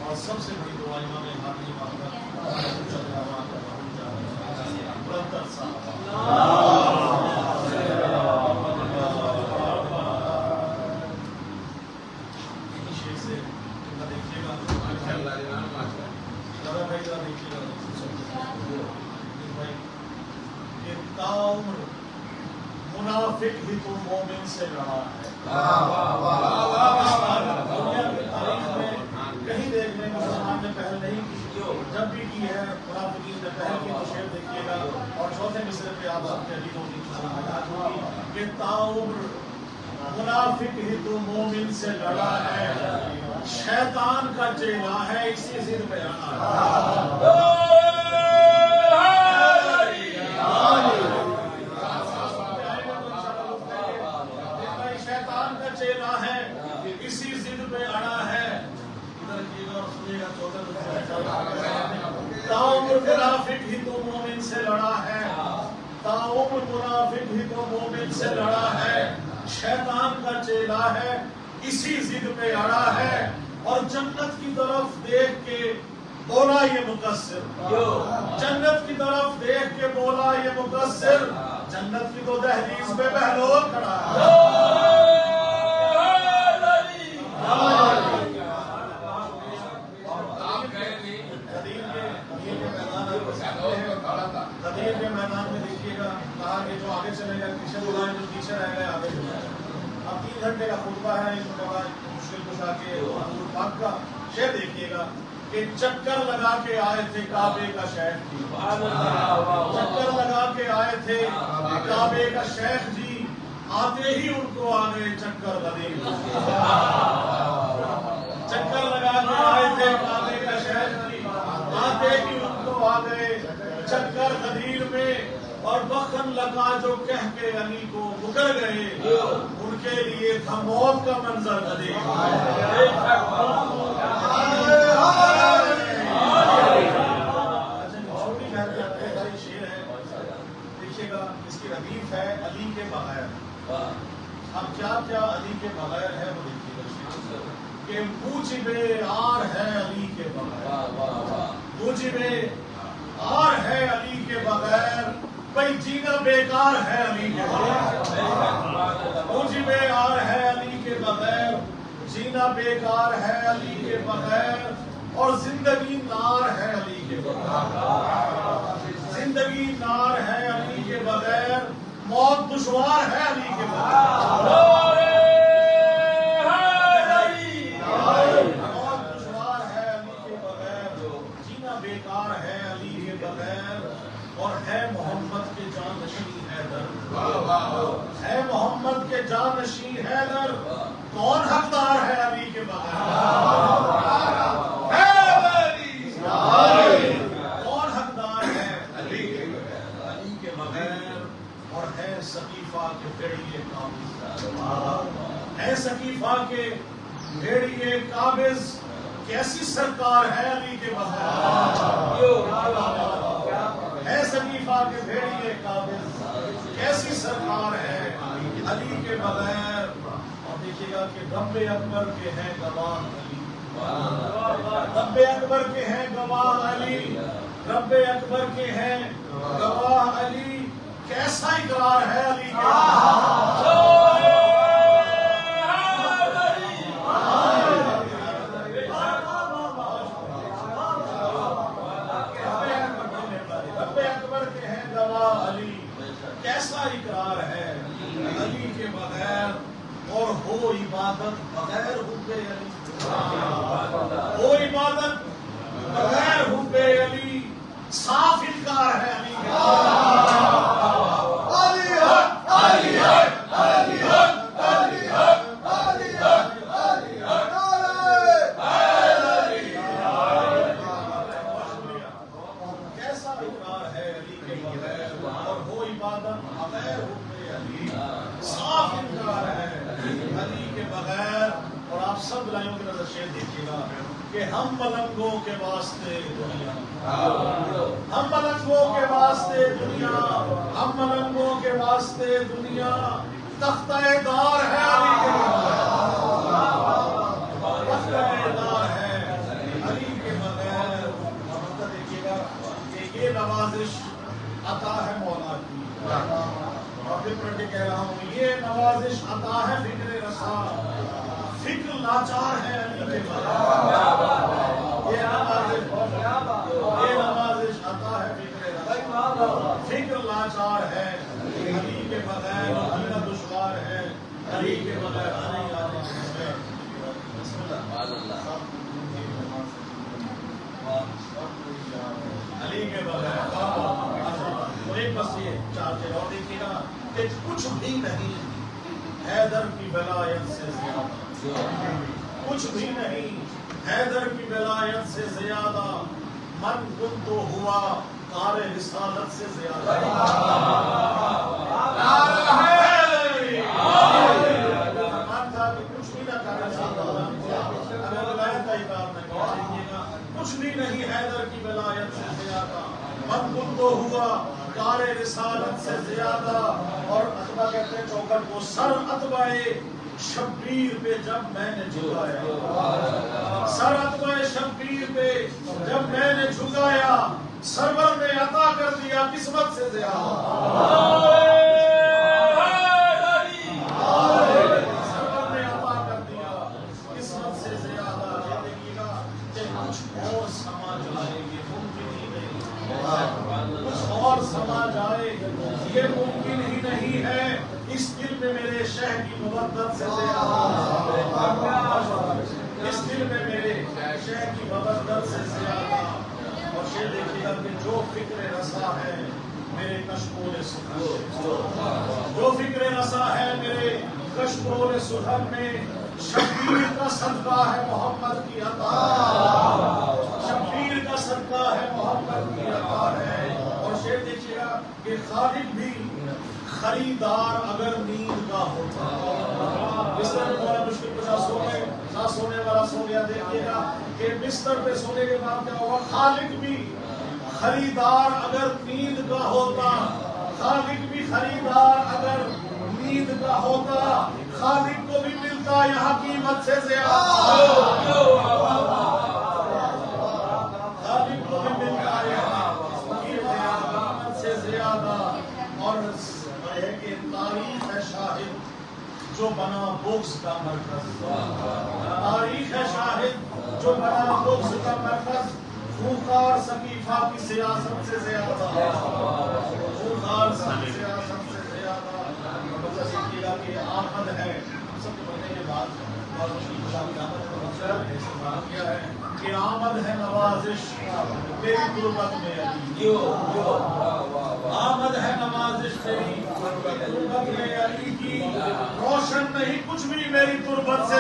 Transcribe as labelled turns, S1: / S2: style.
S1: اور سب سے بڑی دعا امام حاضری منافق بھی تو مومن سے لڑا ہے. دنیا کی تاریخ میں کہیں دیکھنے مسلمان نے پہل نہیں کی، جب بھی کی ہے منافقین نے پہل کی. تو شعر دیکھیے گا اور چوتھے مصرے پہ آپ سب کے علی ہوگی کہ تاؤمر منافق ہی تو مومن سے لڑا ہے، شیطان کا چیلا ہے اسی ضد پہ آنا. شیطان کا چیلا ہے اسی ضد پہ اڑا ہے. ادھر کی اور سنیے گا چوتھے تاؤمر منافق ہی تو مومن سے لڑا ہے، تاؤمر منافق ہی تو مومن سے لڑا ہے، شیطان کا چیلا ہے اسی ضد پہ اڑا ہے. اور جنت کی طرف دیکھ کے بولا یہ مقصر، جنت کی طرف دیکھ کے بولا یہ مقصر، جنت کی تو دہلیز پہ بہلول کھڑا ہے. قدیر کے میدان میں دیکھیے گا کہا کہ جو آگے چلے گا پیچھے بلائیں، جو پیچھے رہ گئے آگے بلائیں. اب 3 گھنٹے کا خطبہ ہے، اس کے بعد مشکل کشا کے حضور پاک کا شعر دیکھیے گا کہ چکر لگا کے آئے تھے کعبے کا شیخ جی، چکر لگا کے آئے تھے کعبے کا شیخ جی، آتے ہی ان کو آ گئے چکر غدیر. چکر لگا کے آئے تھے کعبے کا شیخ جی، آتے ہی ان کو آ گئے چکر غدیر میں. اور بخن لگا جو کہہ کے علی کو مکر گئے، ان کے لیے تھا موت کا منظر غدیر. چھوٹی شیر ہے، دیکھیے گا اس کی ردیف ہے علی کے بغیر. اب کیا کیا علی کے بغیر ہے وہ دیکھیے گا کہ موجب آر ہے علی کے بغیر، موجب آر ہے علی کے بغیر، بھائی جینا بیکار ہے علی کے بغیر. موجب آر ہے علی کے بغیر، جینا بیکار ہے علی کے بغیر، اور زندگی نار ہے علی کے بغیر، زندگی نار ہے علی کے بغیر، موت دشوار ہے علی کے بغیر. موت دشوار ہے علی کے بغیر، جینا بیکار ہے علی کے بغیر. اور ہے محمد کے جانشین حیدر، ہے محمد کے جانشین حیدر، کون حقدار ہے علی کے بغیر؟ کون حقدار ہے علی کے بغیر؟ اور ہے سقیفہ کے بھیڑیے قابض، ہے سقیفہ کے بھیڑیے قابض، کیسی سرکار ہے علی کے بغیر؟ ہے سقیفہ کے بھیڑیے قابض، کیسی سرکار ہے علی کے بغیر. اور دیکھیے گا کہ رب اکبر کے ہیں گواہ علی، رب اکبر کے ہیں گواہ علی، رب اکبر کے ہیں گواہ علی، کیسا اقرار ہے علی کے رب اکبر کے ہیں گواہ علی، کیسا اقرار ہے علی کے بغیر، اور ہو عبادت بغیر حب علی، ہو عبادت بغیر حب علی، صاف انکار ہے علی کے کیسا اقرار ہے علی کے بغیر، اور ہو عبادت بغیر حب علی، صاف انکار ہے علی کے بغیر۔ اور آپ سب لائنوں کی نظر شیر دیکھیے گا کہ ہم ملنگوں کے واسطے دنیا، ہم ملنگوں کے واسطے دنیا، ہم ملنگوں کے واسطے دنیا، تختہ دار ہے علی کے بغیر، تختہ دار ہے علی کے بغیر۔ اور دیکھیے گا کہ یہ نوازش عطا ہے مولا کی، اور پھر پڑھ کے کہہ رہا ہوں یہ نوازش عطا ہے فکر رسا، فکر لاچار ہے علی کے بغیر، یہ نوازش عطا ہے فکر رسا، فکر لاچار ہے علی کے بغیر، جینا دشوار ہے علی کے بغیر۔ علی کے بغیر ایک بس یہ چار چیز اور دیکھیے گا کہ کچھ بھی نہیں حیدر کی ولایت سے زیادہ، کچھ بھی نہیں حیدر کی ولایت سے زیادہ، من کن تو ہوا کار رسالت سے زیادہ، من تھا کہ کچھ بھی نہ کرنا چاہتا، اگر ولایت کا اقرار نہ کیجیے گا، کچھ بھی نہیں حیدر کی ولایت سے زیادہ، من کن تو ہوا کار رسالت سے زیادہ۔ اور عتبہ کہتے ہیں چوکھٹ کو، سر عتبہ شبیر پہ جب میں نے جھکایا، سر عتبہ شبیر پہ جب میں نے جھکایا، سرور نے عطا کر دیا قسمت سے زیادہ، سرور نے عطا کر دیا قسمت سے زیادہ۔ یہ دیکھیے گا کہ کچھ اور سما جائے یہ ممکن ہی نہیں، کچھ اور سما جائے یہ ممکن ہی نہیں ہے، اس دل میں میرے شہ کی مودت سے زیادہ، اس دل میں میرے شہ کی مودت سے زیادہ۔ اور یہ دیکھیے گا کہ جو فکر رسا ہے میرے کشکول سخن، جو فکر رسا ہے میرے کشکول سخن میں، شبیر کا صدقہ ہے محمد کی عطا، شبیر کا صدقہ ہے محمد کی عطا ہے۔ اور شعر دیکھیے گا کہ خالق بھی خریدار اگر نیند کا ہوتا، بستر پہ بڑا مشکل کشا سو گئے، نہ سونے والا سو گیا، دیکھیے گا کہ بستر پہ سونے کے بعد کیا ہوگا، خالق بھی خریدار اگر نیند کا ہوتا، خالق بھی خریدار اگر نیند کا ہوتا، خالق کو بھی ملتا یہاں قیمت سے زیادہ، خالق کو بھی ملتا یہاں قیمت سے زیادہ۔ اور ہے کہ تاریخ ہے شاہد جو بنا بغض کا مرکز، تاریخ ہے شاہد جو بنا بغض کا مرکز، خوخار سقیفہ کی سیاست سے زیادہ، خوخار سیاست سے زیادہ۔ دیکھیے گا کہ آمد ہے سب کو بڑھنے کے بعد اور کیا ہے کہ آمد ہے نوازش تیری غربت میں علی، آمد ہے نوازش تیری غربت میں علی کی، روشن نہیں کچھ بھی میری تربت سے